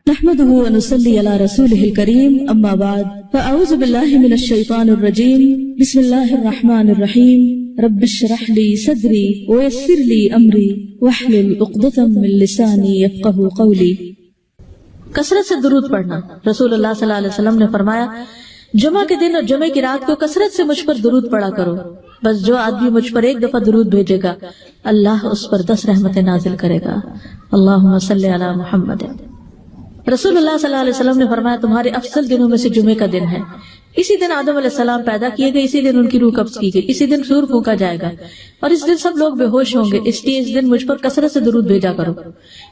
نحمده ونصلي على رسوله الكريم اما بعد فاعوذ بالله من الشيطان الرجيم بسم الله الرحمن الرحيم رب اشرح لي صدري ويسر لي امري واحلل عقدة من لساني يفقهوا قولي۔ کثرت سے درود پڑھنا۔ رسول اللہ صلی اللہ علیہ وسلم نے فرمایا جمعہ کے دن اور جمعہ کی رات کو کثرت سے مجھ پر درود پڑھا کرو، بس جو آدمی مجھ پر ایک دفعہ درود بھیجے گا اللہ اس پر 10 رحمتیں نازل کرے گا۔ اللہم صلی علی محمد۔ رسول اللہ صلی اللہ علیہ وسلم نے فرمایا تمہارے افضل دنوں میں سے جمعے کا دن ہے، اسی دن آدم علیہ السلام پیدا کیے گئے، اسی دن ان کی روح قبض کی گئی، اسی دن سور پھونکا جائے گا اور اس دن سب لوگ بے ہوش ہوں گے، اس لیے اس دن مجھ پر کثرت سے درود بھیجا کرو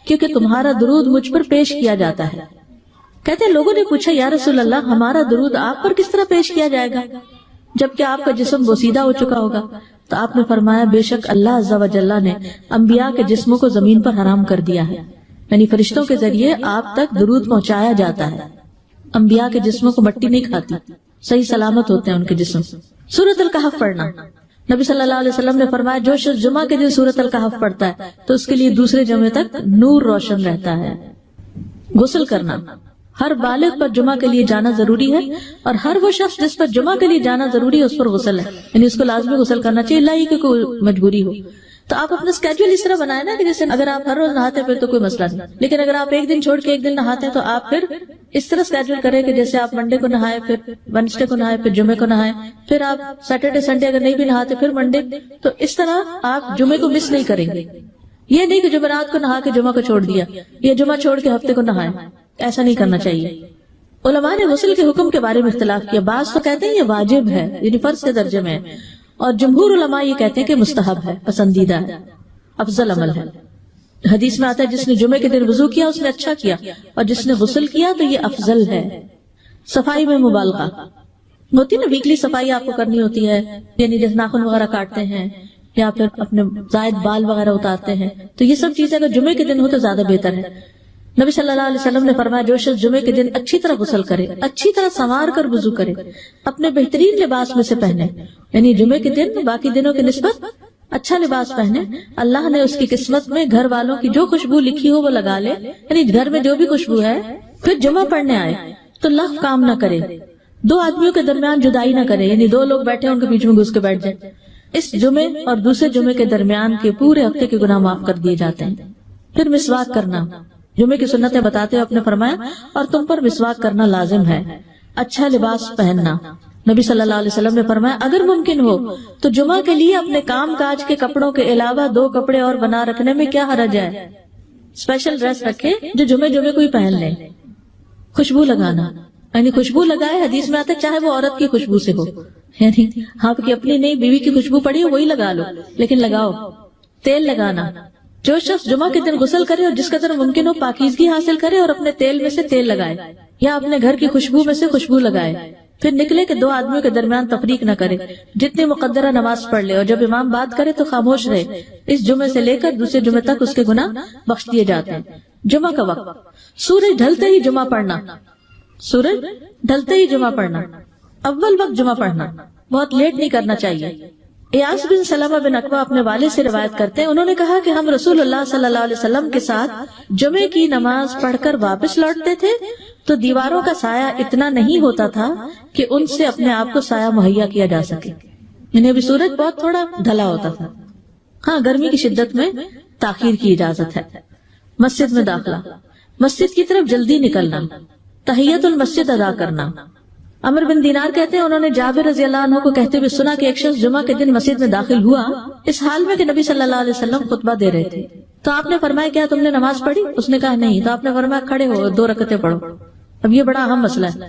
کیونکہ تمہارا درود مجھ پر پیش کیا جاتا ہے۔ کہتے ہیں لوگوں نے پوچھا یا رسول اللہ ہمارا درود آپ پر کس طرح پیش کیا جائے گا جبکہ آپ کا جسم بوسیدہ ہو چکا ہوگا؟ تو آپ نے فرمایا بے شک اللہ عز و جل نے انبیاء کے جسموں کو زمین پر حرام کر دیا ہے، یعنی فرشتوں کے ذریعے آپ تک درود پہنچایا جاتا ہے۔ انبیاء کے جسموں کو مٹی نہیں کھاتی، صحیح سلامت ہوتے ہیں ان کے جسم۔ سورۃ الکہف پڑھنا۔ نبی صلی اللہ علیہ وسلم نے فرمایا جو شخص جمعہ کے دن سورۃ الکہف پڑھتا ہے تو اس کے لیے دوسرے جمعے تک نور روشن رہتا ہے۔ غسل کرنا۔ ہر بالغ پر جمعہ کے لیے جانا ضروری ہے اور ہر وہ شخص جس پر جمعہ کے لیے جانا ضروری ہے اس پر غسل ہے، یعنی اس کو لازمی غسل کرنا چاہیے، اللہ ہی کہ کوئی مجبوری ہو۔ تو آپ اپنا اسکیڈول اس طرح بنائیں نا کہ جیسے اگر آپ ہر روز نہاتے پھر تو کوئی مسئلہ نہیں، لیکن اگر آپ ایک دن چھوڑ کے ایک دن نہاتے ہیں تو آپ پھر اس طرح اسکیڈول کریں کہ جیسے آپ منڈے کو نہائے، پھر وینسڈے کو نہائے، پھر جمعے کو نہائے، پھر آپ سیٹرڈے سنڈے اگر نہیں بھی نہاتے پھر منڈے، تو اس طرح آپ جمعے کو مس نہیں کریں گے۔ یہ نہیں کہ جمعرات کو نہا کے جمعہ کو چھوڑ دیا یا جمعہ چھوڑ کے ہفتے کو نہائے، ایسا نہیں کرنا چاہیے۔ علماء نے غسل کے حکم کے بارے میں اختلاف کیا، بعض تو کہتے ہیں یہ واجب ہے یعنی فرض کے درجے میں ہے، اور جمہور علماء یہ کہتے ہیں کہ مستحب ہے، پسندیدہ ہے، افضل عمل ہے۔ حدیث میں آتا ہے جس نے جمعے کے دن وضو کیا اس نے اچھا کیا اور جس نے غسل کیا تو یہ افضل ہے۔ صفائی میں مبالغہ ہوتی نا، ویکلی صفائی آپ کو کرنی ہوتی ہے، یعنی جیسے ناخن وغیرہ کاٹتے ہیں یا پھر اپنے زائد بال وغیرہ اتارتے ہیں، تو یہ سب چیزیں اگر جمعے کے دن ہو تو زیادہ بہتر ہے۔ نبی صلی اللہ علیہ وسلم نے فرمایا جو شخص جمعے کے دن اچھی طرح غسل کرے، اچھی طرح سنوار کر وضو کرے، اپنے بہترین لباس میں سے پہنے، یعنی جمعے کے دن باقی دنوں کے نسبت اچھا لباس پہنے، اللہ نے اس کی قسمت میں گھر والوں کی جو خوشبو لکھی ہو وہ لگا لے، یعنی گھر میں جو بھی خوشبو ہے، پھر جمعہ پڑھنے آئے تو لغو کام نہ کرے، 2 آدمیوں کے درمیان جدائی نہ کرے، یعنی 2 لوگ بیٹھے ان کے بیچ میں گھس کے بیٹھ جائے۔ اس جمعے اور دوسرے جمعے کے درمیان کے پورے ہفتے کے گناہ معاف کر دیے جاتے ہیں۔ پھر مسواک کرنا۔ جمعے کی سنتیں بتاتے ہوئے آپ نے فرمایا اور تم پر مسواک کرنا لازم ہے۔ اچھا لباس پہننا۔ نبی صلی اللہ علیہ وسلم نے فرمایا اگر ممکن ہو تو جمعہ کے لیے اپنے کام کاج کے کپڑوں کے علاوہ 2 کپڑے اور بنا رکھنے میں کیا حرج ہے؟ اسپیشل ڈریس رکھے جو جمعے کوئی پہن لے۔ خوشبو لگانا، یعنی خوشبو لگائے، حدیث میں آتا ہے چاہے وہ عورت کی خوشبو سے ہو، یعنی آپ کی اپنی نہیں بیوی کی خوشبو پڑی ہو وہی لگا لو، لیکن لگاؤ۔ تیل لگانا۔ جو شخص جمعہ کے دن غسل کرے اور جس قدر ممکن ہو پاکیزگی حاصل کرے اور اپنے تیل میں سے تیل لگائے یا اپنے گھر کی خوشبو میں سے خوشبو لگائے، پھر نکلے کہ 2 آدمیوں کے درمیان تفریق نہ کرے، جتنی مقدرہ نماز پڑھ لے اور جب امام بات کرے تو خاموش رہے، اس جمعے سے لے کر دوسرے جمعے تک اس کے گناہ بخش دیے جاتے ہیں۔ جمعہ کا وقت۔ سورج ڈھلتے ہی جمعہ پڑھنا۔ سورج ڈھلتے ہی جمعہ پڑھنا، اول وقت جمعہ پڑھنا، بہت لیٹ نہیں کرنا چاہیے۔ ایاس بن سلمہ بن عقبہ اپنے والد سے روایت کرتے ہیں، انہوں نے کہا کہ ہم رسول اللہ صلی اللہ علیہ وسلم کے ساتھ جمعے کی نماز پڑھ کر واپس لوٹتے تھے تو دیواروں کا سایہ اتنا نہیں ہوتا تھا کہ ان سے اپنے آپ کو سایہ مہیا کیا جا سکے، یعنی ابھی سورج بہت تھوڑا ڈھلا ہوتا تھا۔ ہاں گرمی کی شدت میں تاخیر کی اجازت ہے۔ مسجد میں داخلہ۔ مسجد کی طرف جلدی نکلنا، تحیت المسجد ادا کرنا۔ عمر بن دینار کہتے ہیں انہوں نے جابر رضی اللہ عنہ کو کہتے ہوئے سنا کہ ایک شخص جمعہ کے دن مسجد میں داخل ہوا اس حال میں کہ نبی صلی اللہ علیہ وسلم خطبہ دے رہے تھے، تو آپ نے فرمایا کیا تم نے نماز پڑھی؟ اس نے کہا نہیں، تو آپ نے فرمایا کھڑے ہو 2 رکعتیں پڑھو۔ اب یہ بڑا اہم مسئلہ ہے،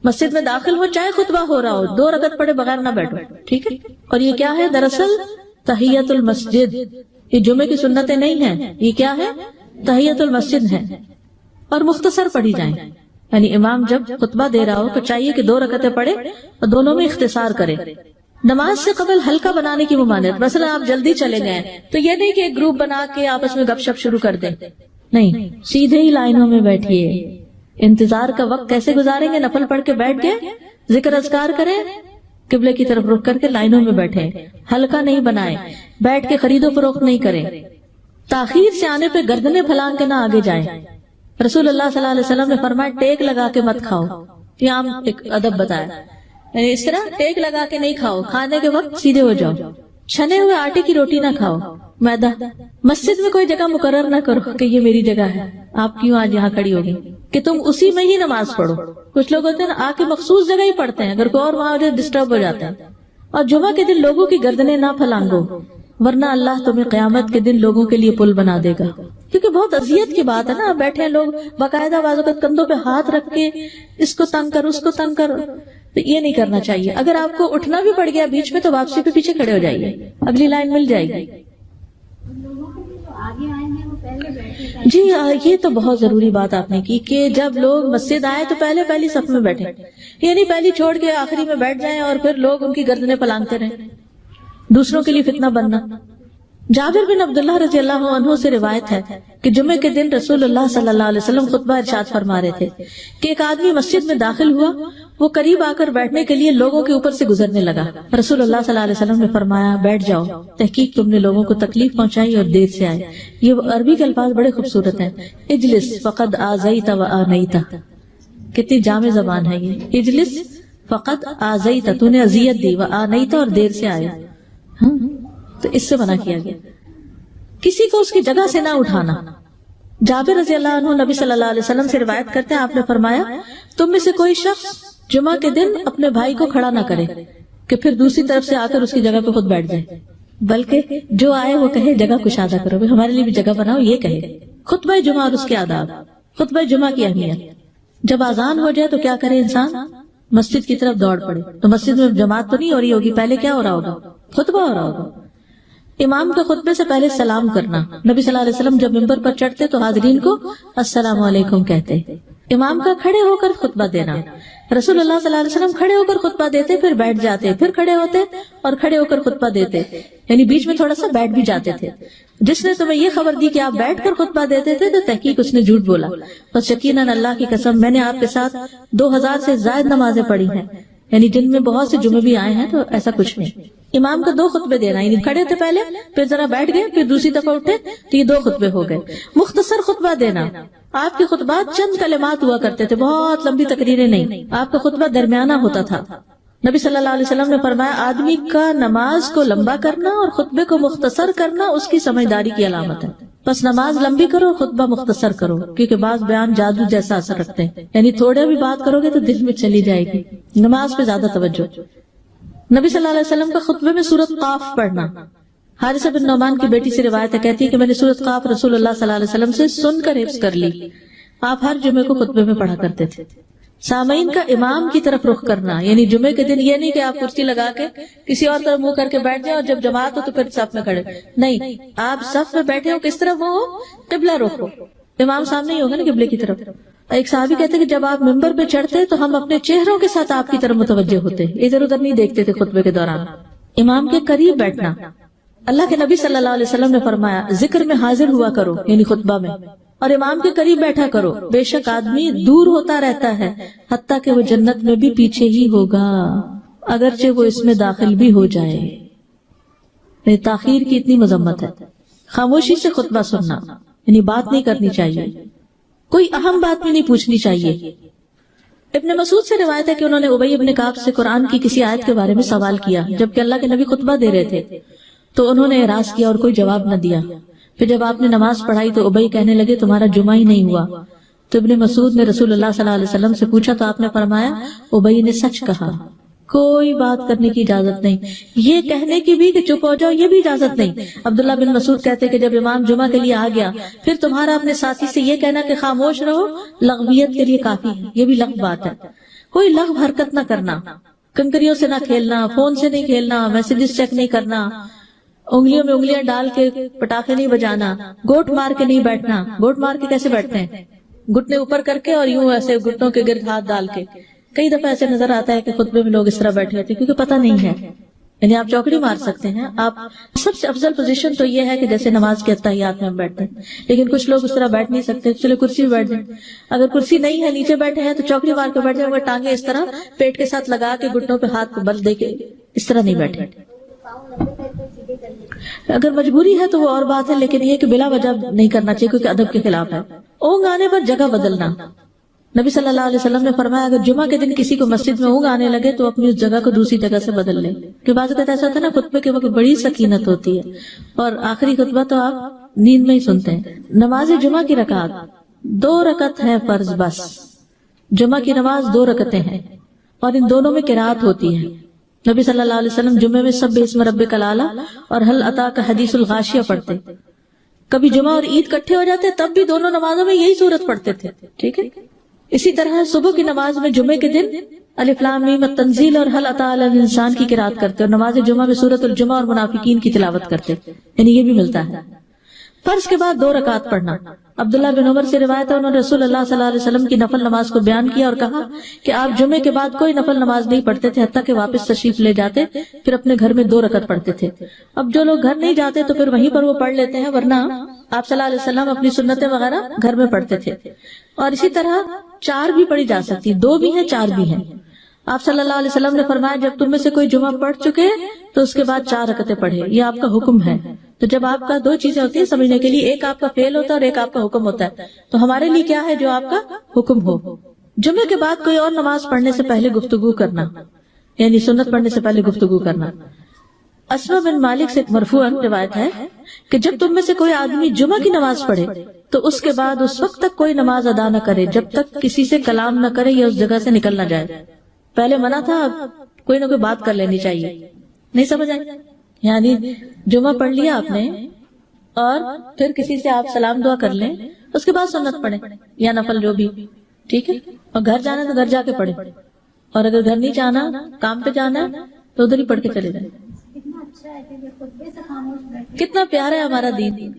مسجد میں داخل ہو چاہے خطبہ ہو رہا ہو 2 رکعت پڑھے بغیر نہ بیٹھو، ٹھیک ہے؟ اور یہ کیا ہے؟ دراصل تحیت المسجد، یہ جمعے کی سنتیں نہیں ہیں، یہ کیا ہے؟ تحیت المسجد ہے، اور مختصر پڑھی جائیں، یعنی امام جب خطبہ دے رہا ہو تو چاہیے کہ 2 رکعتیں پڑھے اور دونوں میں اختصار کرے۔ نماز سے قبل ہلکا بنانے کی ممانعت، مثلا آپ جلدی چلے گئے تو یہ نہیں کہ ایک گروپ بنا کے آپس میں گپ شپ شروع کر دیں، نہیں، سیدھے ہی لائنوں میں بیٹھیے۔ انتظار کا وقت کیسے گزاریں گے؟ نفل پڑھ کے بیٹھ گئے، ذکر اذکار کریں، قبلے کی طرف رخ کر کے لائنوں میں بیٹھے، ہلکا نہیں بنائے، بیٹھ کے خرید و فروخت نہیں کریں، تاخیر سے آنے پہ گردنیں پھلانگ کے نہ آگے جائیں، رسول اللہ صلی اللہ علیہ وسلم نے فرمایا ٹیک لگا کے مت کھاؤ، یہ عام ایک ادب بتایا، یعنی اس طرح ٹیک لگا کے نہیں کھاؤ، کھانے کے وقت سیدھے ہو جاؤ، چھنے ہوئے آٹے کی روٹی نہ کھاؤ، میدا، مسجد میں کوئی جگہ مقرر نہ کرو کہ یہ میری جگہ ہے، آپ کیوں آج یہاں کھڑی ہوگی، کہ تم اسی میں ہی نماز پڑھو۔ کچھ لوگ ہوتے ہیں نا آ کے مخصوص جگہ ہی پڑھتے ہیں، اگر کوئی اور وہاں ہو جائے ڈسٹرب ہو جاتے ہیں۔ اور جمعہ کے دن لوگوں کی گردنیں نہ پھلانگو، ورنہ اللہ تمہیں قیامت کے دن لوگوں کے لیے پل بنا دے گا، کیونکہ بہت اذیت کی بات ہے نا، بیٹھے ہیں لوگ باقاعدہ بعض اوقات کندھوں پہ ہاتھ رکھ کے اس کو تنگ کر اس کو تنگ کر، تو یہ نہیں کرنا چاہیے۔ اگر آپ کو اٹھنا بھی پڑ گیا بیچ میں تو واپسی پہ پیچھے کھڑے ہو جائیے، اگلی لائن مل جائے گی۔ جی یہ تو بہت ضروری بات آپ نے کی کہ جب لوگ مسجد آئے تو پہلی صف میں بیٹھے، یعنی پہلی چھوڑ کے آخری میں بیٹھ جائیں اور پھر لوگ ان کی گردنیں پلانگتے رہیں، دوسروں کے لیے فتنہ بننا۔ جابر بن عبداللہ رضی اللہ عنہ سے روایت ہے کہ جمعے کے دن رسول اللہ صلی اللہ علیہ وسلم خطبہ ارشاد فرما رہے تھے کہ ایک آدمی مسجد میں داخل ہوا، وہ قریب آ کر بیٹھنے کے لیے لوگوں کے اوپر سے گزرنے لگا۔ رسول اللہ صلی اللہ علیہ وسلم نے فرمایا بیٹھ جاؤ، تحقیق تم نے لوگوں کو تکلیف پہنچائی اور دیر سے آئے۔ یہ عربی کے الفاظ بڑے خوبصورت ہیں، اجلس فقد آذیت و آنیت، کتنی جامع زبان ہے یہ، اجلس فقد آذیت، تو نے اذیت دی، و آنیت، اور دیر سے آئے۔ تو اس سے منع کیا گیا کسی کو اس کی جگہ سے نہ اٹھانا۔ جابر رضی اللہ عنہ نبی صلی اللہ علیہ وسلم سے روایت کرتے ہیں، آپ نے فرمایا تم میں سے کوئی شخص جمعہ کے دن اپنے بھائی کو کھڑا نہ کرے کہ پھر دوسری طرف سے آ کر اس کی جگہ پہ خود بیٹھ جائے، بلکہ جو آئے وہ کہے جگہ کشادہ کرو، ہمارے لیے بھی جگہ بناؤ، یہ کہے۔ خطبہ جمعہ اور اس کے آداب، خطبہ جمعہ کی اہمیت۔ جب اذان ہو جائے تو کیا کرے انسان؟ مسجد کی طرف دوڑ پڑے۔ تو مسجد میں جماعت تو نہیں ہو رہی ہوگی، پہلے کیا ہو رہا ہوگا؟ خطبہ ہو رہا ہوگا۔ امام کے خطبے سے پہلے سلام کرنا، نبی صلی اللہ علیہ وسلم جب ممبر پر چڑھتے تو حاضرین کو السلام علیکم کہتے۔ امام کا کھڑے ہو کر خطبہ دینا، رسول اللہ صلی اللہ علیہ وسلم کھڑے ہو کر خطبہ دیتے، پھر بیٹھ جاتے، پھر کھڑے ہوتے اور کھڑے ہو کر خطبہ دیتے، یعنی بیچ میں تھوڑا سا بیٹھ بھی جاتے تھے۔ جس نے تمہیں یہ خبر دی کہ آپ بیٹھ کر خطبہ دیتے تھے تو تحقیق اس نے جھوٹ بولا، بس یقیناً اللہ کی قسم میں نے آپ کے ساتھ 2000 سے زائد نمازیں پڑھی ہیں، یعنی جن میں بہت سے جمعے بھی آئے ہیں، تو ایسا کچھ نہیں۔ امام کا 2 خطبے دینا، یعنی کھڑے تھے پہلے، پھر ذرا بیٹھ گئے، پھر دوسری دفعہ اٹھے تو یہ 2 خطبے ہو گئے۔ مختصر خطبہ دینا، آپ کے خطبات چند کلمات ہوا کرتے تھے، بہت لمبی تقریریں نہیں، آپ کا خطبہ درمیانہ ہوتا تھا۔ نبی صلی اللہ علیہ وسلم نے فرمایا آدمی کا نماز کو لمبا کرنا اور خطبے کو مختصر کرنا اس کی سمجھداری کی علامت ہے۔ بس نماز لمبی کرو، خطبہ مختصر کرو، کیونکہ بعض بیان جادو جیسا اثر رکھتے ہیں، یعنی تھوڑے بھی بات کرو گے تو دل میں چلی جائے گی۔ نماز پہ زیادہ توجہ۔ نبی صلی اللہ علیہ وسلم کا خطبے میں سورۃ قاف پڑھنا، حارثہ بن نعمان کی بیٹی سے روایت ہے، کہتی ہے کہ میں نے سورۃ قاف رسول اللہ صلی اللہ علیہ وسلم سے سن کر حفظ کر لی۔ آپ ہر جمعے کو خطبے میں پڑھا کرتے تھے۔ سامعین کا امام کی طرف رخ کرنا، یعنی جمعے کے دن یہ نہیں کہ آپ کرسی لگا کے کسی اور طرف منہ کر کے بیٹھ جائیں اور جب جماعت ہو تو پھر صف میں کھڑے، نہیں، آپ صف میں بیٹھے ہو، کس طرف ہو؟ قبلہ رخ ہو، امام سامنے ہی ہوگا نا قبلے کی طرف۔ ایک صحابی کہتے ہیں کہ جب آپ ممبر پہ چڑھتے تو ہم اپنے چہروں کے ساتھ آپ کی طرف متوجہ ہوتے، ادھر ادھر نہیں دیکھتے تھے خطبے کے دوران۔ امام کے قریب بیٹھنا، اللہ کے نبی صلی اللہ علیہ وسلم نے فرمایا ذکر میں حاضر ہوا کرو، یعنی خطبہ میں، اور امام کے قریب بیٹھا کرو، بے شک آدمی دور ہوتا رہتا ہے حتیٰ کہ وہ جنت میں بھی پیچھے ہی ہوگا اگرچہ وہ اس میں داخل بھی ہو جائے۔ تاخیر کی اتنی مذمت ہے۔ خاموشی سے خطبہ سننا، یعنی بات نہیں کرنی چاہیے، کوئی اہم بات بھی نہیں پوچھنی چاہیے۔ ابن مسعود سے روایت ہے کہ انہوں نے ابی ابن کعب سے قرآن کی کسی آیت کے بارے میں سوال کیا، جبکہ اللہ کے نبی خطبہ دے رہے تھے، تو انہوں نے اعراض کیا اور کوئی جواب نہ دیا۔ پھر جب آپ نے نماز پڑھائی تو ابی کہنے لگے تمہارا جمعہ ہی نہیں ہوا۔ تو ابن مسعود نے رسول اللہ صلی اللہ علیہ وسلم سے پوچھا تو آپ نے فرمایا ابی نے سچ کہا، کوئی بات کرنے کی اجازت نہیں، یہ کہنے کی بھی کہ چپ ہو جاؤ یہ بھی اجازت نہیں۔ عبداللہ بن مسعود کہتے کہ جب امام جمعہ کے لیے آ گیا پھر تمہارا اپنے ساتھی سے یہ کہنا کہ خاموش رہو لغویت کے لیے کافی ہے، یہ بھی لغو بات ہے۔ کوئی لغو حرکت نہ کرنا، کنکریوں سے نہ کھیلنا، فون سے نہیں کھیلنا، میسیجز چیک نہیں کرنا، انگلیوں میں انگلیاں ڈال کے پٹاخے نہیں بجانا، گوٹ مار کے نہیں بیٹھنا۔ گوٹ مار کے کیسے بیٹھتے ہیں؟ گھٹنے اوپر کر کے اور یوں ایسے گھٹنوں کے گرد ہاتھ ڈال کے۔ کئی دفعہ ایسے نظر آتا ہے کہ خطبے میں لوگ اس طرح بیٹھے ہوتے ہیں کیونکہ پتہ نہیں ہے، یعنی آپ چوکڑی مار سکتے ہیں۔ آپ سب سے افضل پوزیشن تو یہ ہے کہ جیسے نماز کے اتحیات میں ہم بیٹھتے ہیں، لیکن کچھ لوگ اس طرح بیٹھ نہیں سکتے، چلے کرسی میں بیٹھ جائیں۔ اگر کرسی نہیں ہے نیچے بیٹھے ہیں تو چوکڑی مار کے بیٹھ جائیں، مگر ٹانگیں اس طرح پیٹ کے ساتھ لگا کے گھٹنوں پہ ہاتھ کو بل دے کے اس طرح نہیں بیٹھے۔ اگر مجبوری ہے تو وہ اور بات ہے، لیکن یہ کہ بلا وجہ نہیں کرنا چاہیے کیونکہ ادب کے خلاف ہے۔ اونگ آنے پر جگہ بدلنا. نبی صلی اللہ علیہ وسلم نے فرمایا اگر جمعہ کے دن کسی کو مسجد میں اونگ آنے لگے تو اپنی اس جگہ کو دوسری جگہ سے بدل لے. کہ بعض اوقات ایسا ہوتا ہے نا خطبے کے وقت بڑی سکینت ہوتی ہے اور آخری خطبہ تو آپ نیند میں ہی سنتے ہیں. نماز جمعہ کی رکعت 2 رکعت ہے فرض بس. جمعہ کی نماز 2 رکعتیں ہیں اور ان دونوں میں قرات ہوتی ہے. نبی صلی اللہ علیہ وسلم جمعے میں سب اسم ربک الاعلی اور حل اتاک حدیث الغاشیہ پڑھتے. کبھی جمعہ اور عید کٹھے ہو جاتے تب بھی دونوں نمازوں میں یہی سورت پڑھتے تھے. ٹھیک ہے. اسی طرح صبح کی نماز میں جمعے کے دن الف لام میم التنزیل اور حل اتی علی الانسان کی قرات کرتے اور نماز جمعہ میں سورۃ الجمعہ اور منافقین کی تلاوت کرتے. یعنی یہ بھی ملتا ہے. فرض کے بعد 2 رکعت پڑھنا. عبداللہ بن عمر سے روایت ہے انہوں نے رسول اللہ صلی اللہ علیہ وسلم کی نفل نماز کو بیان کیا اور کہا کہ آپ جمعے کے بعد کوئی نفل نماز نہیں پڑھتے تھے حتیٰ کہ واپس تشریف لے جاتے پھر اپنے گھر میں 2 رکعت پڑھتے تھے. اب جو لوگ گھر نہیں جاتے تو پھر وہیں پر وہ پڑھ لیتے ہیں ورنہ آپ صلی اللہ علیہ وسلم اپنی سنتیں وغیرہ گھر میں پڑھتے تھے. اور اسی طرح 4 بھی پڑھی جا سکتی, 2 بھی ہیں 4 بھی ہیں. آپ صلی اللہ علیہ وسلم نے فرمایا جب تم میں سے کوئی جمعہ پڑھ چکے تو اس کے بعد 4 رکعتیں پڑھے. یہ آپ کا حکم ہے. تو جب آپ کا 2 چیزیں ہوتی ہیں سمجھنے کے لیے, ایک آپ کا فعل ہوتا ہے اور ایک آپ کا حکم ہوتا ہے. تو ہمارے لیے کیا ہے جو آپ کا حکم ہو. جمعے کے بعد کوئی اور نماز پڑھنے سے پہلے گفتگو کرنا, یعنی سنت پڑھنے سے پہلے گفتگو کرنا. اسما بن مالک سے مرفوعاً روایت ہے کہ جب تم میں سے کوئی آدمی جمعہ کی نماز پڑھے تو اس کے بعد اس وقت تک کوئی نماز ادا نہ کرے جب تک کسی سے کلام نہ کرے یا اس جگہ سے نکل نہ جائے. پہلے منع تھا, اب کوئی نہ کوئی بات کر لینی چاہیے. نہیں سمجھ آئی؟ یعنی جمعہ پڑھ لیا آپ نے اور پھر کسی سے آپ سلام دعا کر لیں, اس کے بعد سنت پڑھیں یا نفل جو بھی. ٹھیک ہے. اور گھر جانا تو گھر جا کے پڑھیں, اور اگر گھر نہیں جانا کام پہ جانا تو ادھر ہی پڑھ کے چلے جائیں. کتنا پیارا ہے ہمارا دین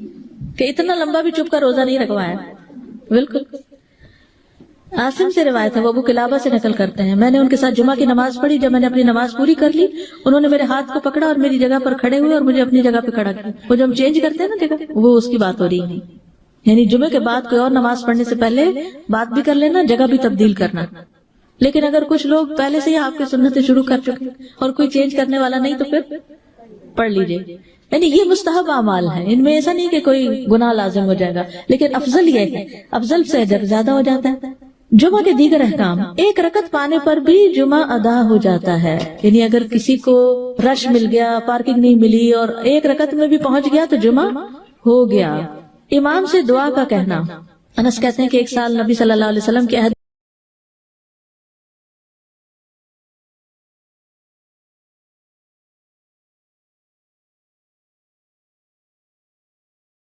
کہ اتنا لمبا بھی چپ کر روزہ نہیں رکھوایا. بالکل. عاصم سے روایت ہے, وہ ابو قلابہ سے نقل کرتے ہیں میں نے ان کے ساتھ جمعہ کی نماز پڑھی. جب میں نے اپنی نماز پوری کر لی انہوں نے میرے ہاتھ کو پکڑا اور میری جگہ پر کھڑے ہوئے اور مجھے اپنی جگہ پہ کھڑا کیا. وہ جب چینج کرتے ہیں نا جگہ, وہ اس کی بات ہو رہی ہے. یعنی جمعے کے بعد کوئی اور نماز پڑھنے سے پہلے بات بھی کر لینا, جگہ بھی تبدیل کرنا. لیکن اگر کچھ لوگ پہلے سے ہی آپ کی سنتیں شروع کر چکے اور کوئی چینج کرنے والا نہیں تو پھر پڑھ لیجیے. یعنی یہ مستحب اعمال ہیں, ان میں ایسا نہیں کہ کوئی گناہ لازم ہو جائے گا, لیکن افضل یہ ہے, افضل سے اجر زیادہ ہو جاتا ہے. جمعہ کے دیگر احکام. 1 رکعت پانے پر بھی جمعہ ادا ہو جاتا ہے. یعنی اگر کسی کو رش مل گیا, پارکنگ نہیں ملی اور 1 رکعت میں بھی پہنچ گیا تو جمعہ ہو گیا. امام سے دعا کا کہنا. انس کہتے ہیں کہ ایک سال نبی صلی اللہ علیہ وسلم کے عہد